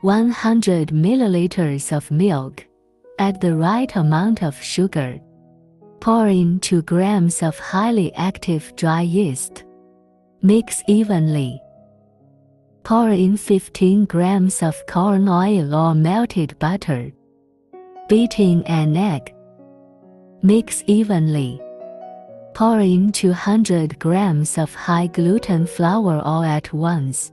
100 milliliters of milk. Add the right amount of sugar. Pour in 2 grams of highly active dry yeast. Mix evenly. Pour in 15 grams of corn oil or melted butter. Beat in an egg. Mix evenly. Pour in 200 grams of high-gluten flour all at once.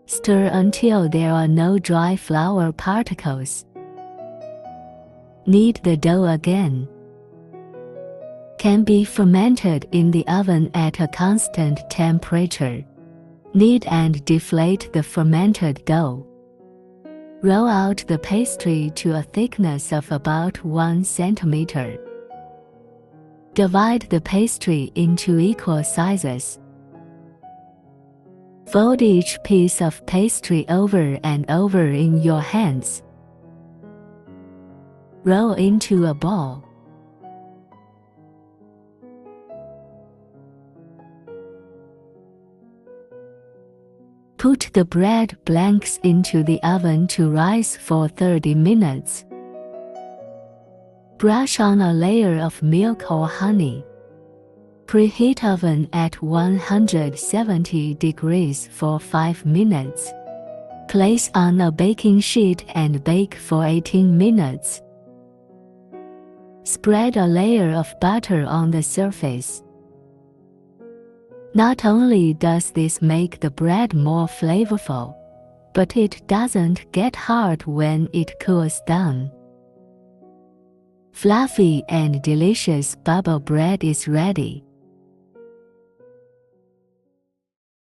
Stir until there are no dry flour particles. Knead the dough again. Can be fermented in the oven at a constant temperature. Knead and deflate the fermented dough. Roll out the pastry to a thickness of about 1 centimeter. Divide the pastry into equal sizes. Fold each piece of pastry over and over in your hands. Roll into a ball. Put the bread blanks into the oven to rise for 30 minutes. Brush on a layer of milk or honey. Preheat oven at 170 degrees for 5 minutes. Place on a baking sheet and bake for 18 minutes. Spread a layer of butter on the surface. Not only does this make the bread more flavorful, but it doesn't get hard when it cools down. Fluffy and delicious bubble bread is ready.